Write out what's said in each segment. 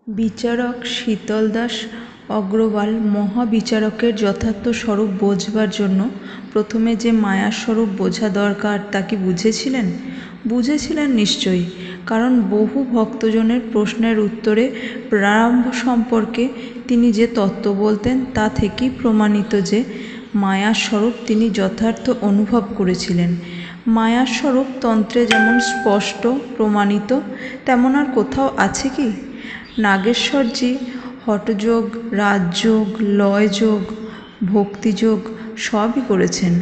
বিচারক শীতলদাস অগ্রওয়াল মহাবিচারকের যথার্থ স্বরূপ বোঝবার জন্য প্রথমে যে মায়ার স্বরূপ বোঝা দরকার তা কি বুঝেছিলেন? বুঝেছিলেন নিশ্চয়ই, কারণ বহু ভক্তজনের প্রশ্নের উত্তরে প্রারম্ভ সম্পর্কে তিনি যে তত্ত্ব বলতেন তা থেকেই প্রমাণিত যে মায়ার স্বরূপ তিনি যথার্থ অনুভব করেছিলেন। মায়ার স্বরূপ তন্ত্রে যেমন স্পষ্ট প্রমাণিত, তেমন আর কোথাও আছে কি? নাগেশ্বরজি হঠযোগ, রাজযোগ, লয়যোগ, ভক্তিযোগ সবই করেছেন।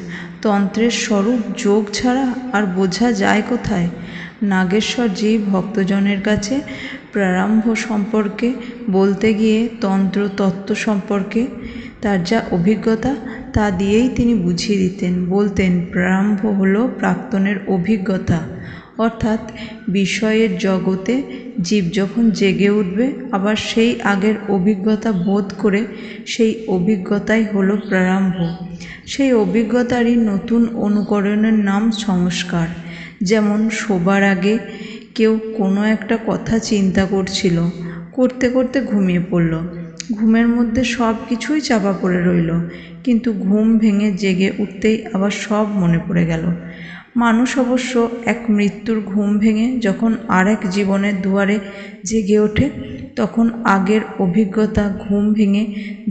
তন্ত্রের স্বরূপ যোগ ছাড়া আর বোঝা যায় কোথায়? নাগেশ্বরজি ভক্তজনের কাছে প্রারম্ভ সম্পর্কে বলতে গিয়ে তন্ত্র তত্ত্ব সম্পর্কে তার যা অভিজ্ঞতা তা দিয়েই তিনি বুঝিয়ে দিতেন। বলতেন, প্রারম্ভ হলো প্রাক্তনের অভিজ্ঞতা, অর্থাৎ বিষয়ের জগতে জীব যখন জেগে উঠবে আবার সেই আগের অভিজ্ঞতা বোধ করে সেই অভিজ্ঞতাই হলো প্রারম্ভ। সেই অভিজ্ঞতারই নতুন অনুকরণের নাম সংস্কার। যেমন শোবার আগে কেউ কোনো একটা কথা চিন্তা করছিল, করতে করতে ঘুমিয়ে পড়ল। ঘুমের মধ্যে সব কিছুই চাপা পড়ে রইল, কিন্তু ঘুম ভেঙে জেগে উঠতেই আবার সব মনে পড়ে গেল। মানুষ অবশ্য এক মৃত্যুর ঘুম ভেঙে যখন আরেক জীবনের দুয়ারে জেগে ওঠে, তখন আগের অভিজ্ঞতা ঘুম ভেঙে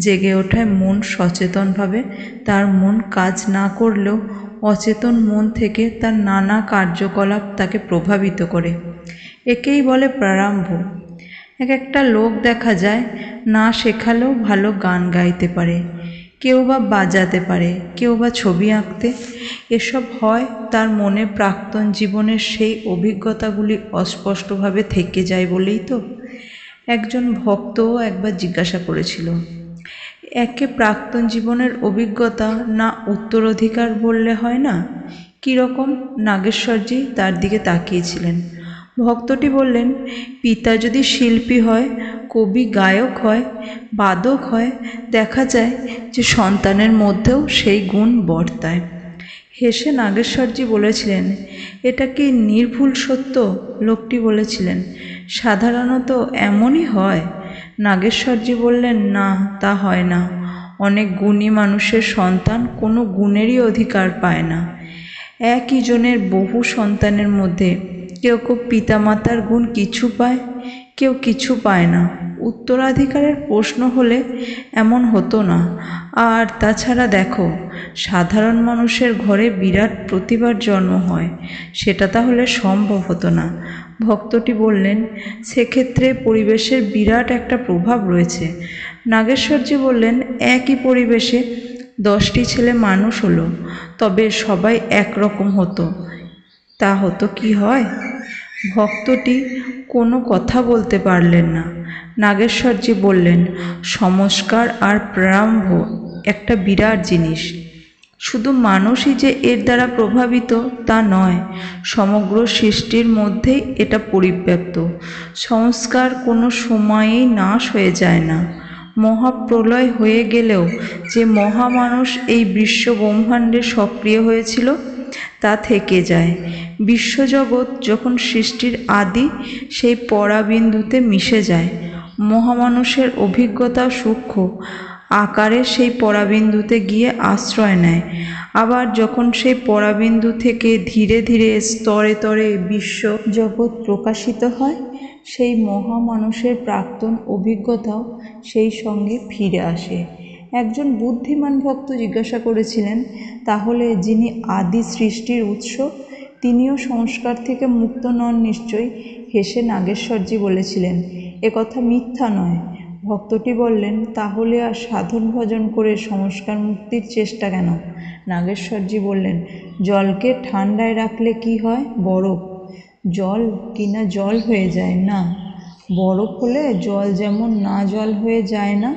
জেগে ওঠায় মন সচেতনভাবে, তার মন কাজ না করলেও অচেতন মন থেকে তার নানা কার্যকলাপ তাকে প্রভাবিত করে। একেই বলে প্রারম্ভ। একটা লোক দেখা যায় না শেখালেও ভালো গান গাইতে পারে, কেউ বা বাজাতে পারে, কেউ বা ছবি আঁকতে। এসব হয় তার মনে প্রাক্তন জীবনের সেই অভিজ্ঞতাগুলি অস্পষ্টভাবে থেকে যায় বলেই তো। একজন ভক্তও একবার জিজ্ঞাসা করেছিল, একে প্রাক্তন জীবনের অভিজ্ঞতা না উত্তরাধিকার বললে হয় না? কীরকম? নাগেশ্বরজি তার দিকে তাকিয়েছিলেন। ভক্তটি বললেন, পিতা যদি শিল্পী হয়, কবি গায়ক হয়, বাদক হয়, দেখা যায় যে সন্তানের মধ্যেও সেই গুণ বর্তায়। হেসে নাগেশ্বরজি বলেছিলেন, এটা কি নির্ভুল সত্য? লোকটি বলেছিলেন, সাধারণত এমনই হয়। নাগেশ্বরজি বললেন, না, তা হয় না। অনেক গুণী মানুষের সন্তান কোনো গুণেরই অধিকার পায় না। একই জনের বহু সন্তানের মধ্যে কেউ কেউ পিতামাতার গুণ কিছু পায়, কেউ কিছু পায় না। উত্তরাধিকারের প্রশ্ন হলে এমন হতো না। আর তাছাড়া দেখো, সাধারণ মানুষের ঘরে বিরাট প্রতিভার জন্ম হয়, সেটা তাহলে সম্ভব হতো না। ভক্তটি বললেন, সেক্ষেত্রে পরিবেশের বিরাট একটা প্রভাব রয়েছে। নাগেশ্বরজি বললেন, একই পরিবেশে 10টি ছেলে মানুষ হলো, তবে সবাই একরকম হতো, তা হতো কি হয়? ভক্তটি কোনো কথা বলতে পারলেন না। নাগেশ্বরজি বললেন, সংস্কার আর প্রারম্ভ একটা বিরাট জিনিস। শুধু মানুষই যে এর দ্বারা প্রভাবিত তা নয়, সমগ্র সৃষ্টির মধ্যেই এটা পরিব্যাপ্ত। সংস্কার কোনো সময়েই নাশ হয়ে যায় না। মহাপ্রলয় হয়ে গেলেও যে মহামানস এই বিশ্ব ব্রহ্মাণ্ডে সক্রিয় হয়েছিল তা থেকে যায়। বিশ্বজগৎ যখন সৃষ্টির আদি, সেই পরাবিন্দুতে মিশে যায়। মহামানসের অভিজ্ঞতা সূক্ষ্ম আকারে সেই পরাবিন্দুতে গিয়ে আশ্রয় নেয়। আবার যখন সেই পরাবিন্দু থেকে ধীরে ধীরে স্তরে স্তরে বিশ্ব জগৎ প্রকাশিত হয়, সেই মহামানসের প্রাক্তন অভিজ্ঞতাও সেই সঙ্গে ফিরে আসে। একজন বুদ্ধিমান ভক্ত জিজ্ঞাসা করেছিলেন, তাহলে যিনি আদি সৃষ্টির উৎস, তিনিও সংস্কার থেকে মুক্ত নন নিশ্চয়ই? হেসে নাগেশ্বরজি বলেছিলেন, একথা মিথ্যা নয়। ভক্তটি বললেন, তাহলে আর সাধন ভজন করে সংস্কার মুক্তির চেষ্টা কেন? নাগেশ্বরজি বললেন, জলকে ঠান্ডায় রাখলে কি হয়? বরফ। জল কিনা জল হয়ে যায় না। বরফ হলে জল যেমন না জল হয়ে যায় না,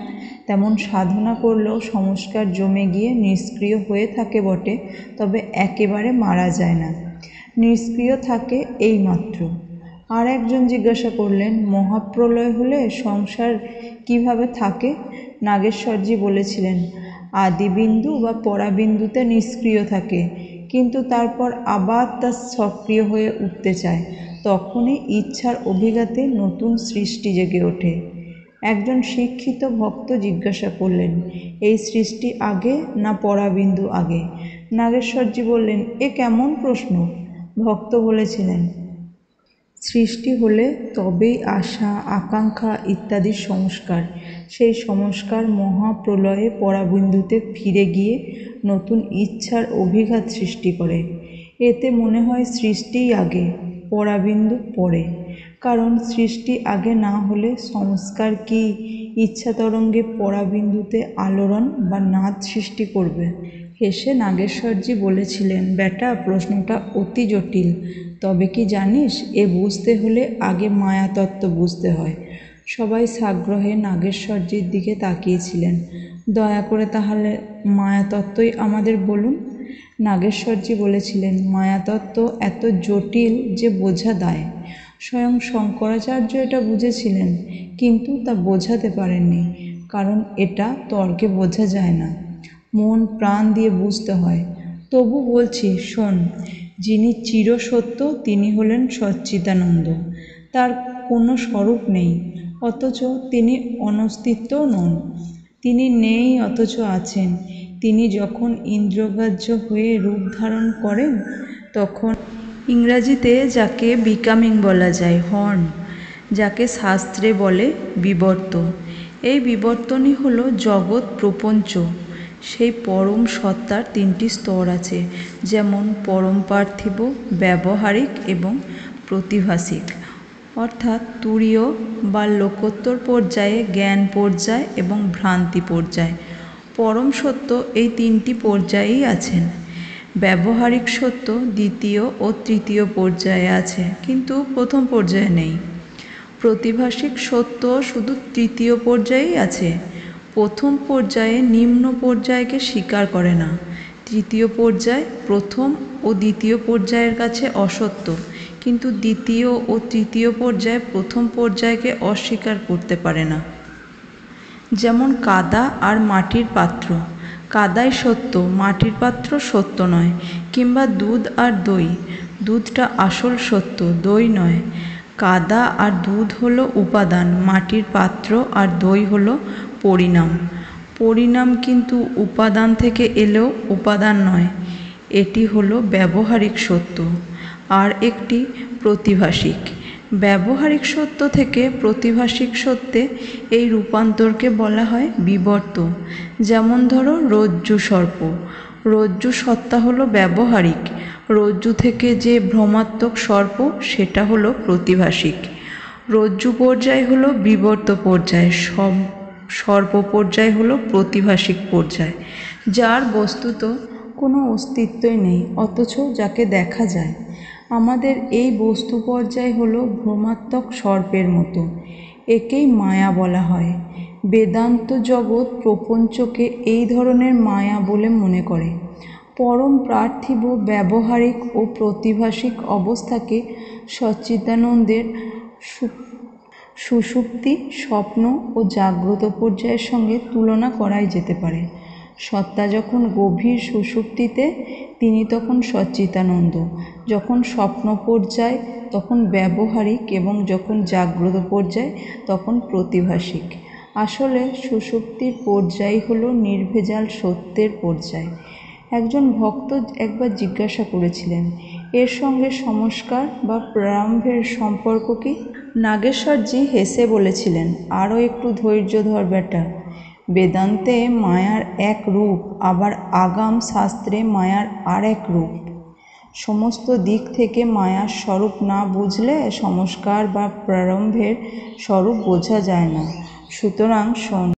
তেমন সাধনা করলেও সংস্কার জমে গিয়ে নিষ্ক্রিয় হয়ে থাকে বটে, তবে একেবারে মারা যায় না, নিষ্ক্রিয় থাকে এইমাত্র। আর একজন জিজ্ঞাসা করলেন, মহাপ্রলয় হলে সংসার কিভাবে থাকে? নাগেশ্বরজি বলেছিলেন, আদিবিন্দু বা পরাবিন্দুতে নিষ্ক্রিয় থাকে, কিন্তু তারপর আবার তা সক্রিয় হয়ে উঠতে চায়। তখনই ইচ্ছার অভিঘাতে নতুন সৃষ্টি জেগে ওঠে। একজন শিক্ষিত ভক্ত জিজ্ঞাসা করলেন, এই সৃষ্টি আগে না পরাবিন্দু আগে? নাগেশ্বরজি বললেন, এ কেমন প্রশ্ন? ভক্ত বলেছিলেন, সৃষ্টি হলে তবেই আশা, আকাঙ্ক্ষা ইত্যাদি সংস্কার, সেই সংস্কার মহাপ্রলয়ে পরাবিন্দুতে ফিরে গিয়ে নতুন ইচ্ছার অভিঘাত সৃষ্টি করে। এতে মনে হয় সৃষ্টিই আগে, পরাবিন্দু পরে। কারণ সৃষ্টি আগে না হলে সংস্কার কি ইচ্ছা তরঙ্গে পরাবিন্দুতে আলোড়ন বা নাদ সৃষ্টি করবে? হেসে নাগেশ্বরজি বলেছিলেন, বেটা, প্রশ্নটা অতি জটিল। তবে কি জানিস, এ বুঝতে হলে আগে মায়াতত্ত্ব বুঝতে হয়। সবাই সাগ্রহে নাগেশ্বরজির দিকে তাকিয়েছিলেন। দয়া করে তাহলে মায়াতত্ত্বই আমাদের বলুন। নাগেশ্বরজি বলেছিলেন, মায়াতত্ত্ব এত জটিল যে বোঝা দায়। স্বয়ং শঙ্করাচার্য এটা বুঝেছিলেন, কিন্তু তা বোঝাতে পারেননি, কারণ এটা তর্কে বোঝা যায় না, মন প্রাণ দিয়ে বুঝতে হয়। তবু বলছি, শোন, যিনি চিরসত্য তিনি হলেন সচ্চিদানন্দ। তার কোনো স্বরূপ নেই, অথচ তিনি অনস্তিত্বও নন। তিনি নেই অথচ আছেন। তিনি যখন ইন্দ্রগ্রাহ্য হয়ে রূপ ধারণ করেন তখন ইংরাজিতে যাকে বিকামিং বলা যায়, হন, যাকে শাস্ত্রে বলে বিবর্ত। এই বিবর্তনই হলো জগৎ প্রপঞ্চ। সেই পরম সত্তার তিনটি স্তর আছে, যেমন পরম পার্থিব, ব্যবহারিক এবং প্রতিভাসিক, অর্থাৎ তুরীয় বা লোকোত্তর পর্যায়ে, জ্ঞান পর্যায় এবং ভ্রান্তি পর্যায়। পরম সত্য এই তিনটি পর্যায়েই আছেন। ব্যবহারিক সত্য দ্বিতীয় ও তৃতীয় পর্যায়ে আছে, কিন্তু প্রথম পর্যায়ে নেই। প্রতিভাসিক সত্য শুধু তৃতীয় পর্যায়েই আছে। প্রথম পর্যায়ে নিম্ন পর্যায়কে স্বীকার করে না। তৃতীয় পর্যায় প্রথম ও দ্বিতীয় পর্যায়ের কাছে অসত্য, কিন্তু দ্বিতীয় ও তৃতীয় পর্যায়ে প্রথম পর্যায়কে অস্বীকার করতে পারে না। যেমন কাদা আর মাটির পাত্র, কাদাই সত্য, মাটির পাত্র সত্য নয়। কিংবা দুধ আর দই, দুধটা আসল সত্য, দই নয়। কাদা আর দুধ হলো উপাদান, মাটির পাত্র আর দই হলো পরিণাম। পরিণাম কিন্তু উপাদান থেকে এলেও উপাদান নয়। এটি হলো ব্যবহারিক সত্য। আর একটি প্রতিভাসিক। ব্যবহারিক সত্য থেকে প্রতিভাসিক সত্যে এই রূপান্তরকে বলা হয় বিবর্ত। যেমন ধরো রজ্জু সর্প, রজ্জু সত্তা হলো ব্যবহারিক, রজ্জু থেকে যে ভ্রমাত্মক সর্প সেটা হলো প্রতিভাসিক। রজ্জু পর্যায় হলো বিবর্ত পর্যায়, সর্প পর্যায় হলো প্রতিভাসিক পর্যায়, যার বস্তুত কোনো অস্তিত্বই নেই, অথচ যাকে দেখা যায়। আমাদের এই বস্তু পর্যায় হলো ভ্রমাত্মক সর্পের মতো, একেই মায়া বলা হয়। বেদান্ত জগৎ প্রপঞ্চকে এই ধরনের মায়া বলে মনে করে। পরম পার্থিব, ব্যবহারিক ও প্রতিভাসিক অবস্থাকে সচ্চিদানন্দের সুষুপ্তি, স্বপ্ন ও জাগ্রত পর্যায়ের সঙ্গে তুলনা করাই যেতে পারে। সত্তা যখন গভীর সুষুপ্তিতে তিনি তখন সচ্চিদানন্দ, যখন স্বপ্ন পর্যায় তখন ব্যবহারিক এবং যখন জাগ্রত পর্যায় তখন প্রতিভাসিক। আসলে সুষুপ্তির পর্যায় হলো নির্ভেজাল সত্যের পর্যায়। একজন ভক্ত একবার জিজ্ঞাসা করেছিলেন, এর সঙ্গে সংস্কার বা প্রারম্ভের সম্পর্ক কি? নাগেশ্বরজি হেসে বলেছিলেন, আরও একটু ধৈর্য ধর বেটা। বেদান্তে মায়ার এক রূপ, আবার আগাম শাস্ত্রে মায়ার আর এক রূপ। সমস্ত দিক থেকে মায়ার স্বরূপ না বুঝলে সংস্কার বা প্রারম্ভের স্বরূপ বোঝা যায় না। সুতরাং শোন।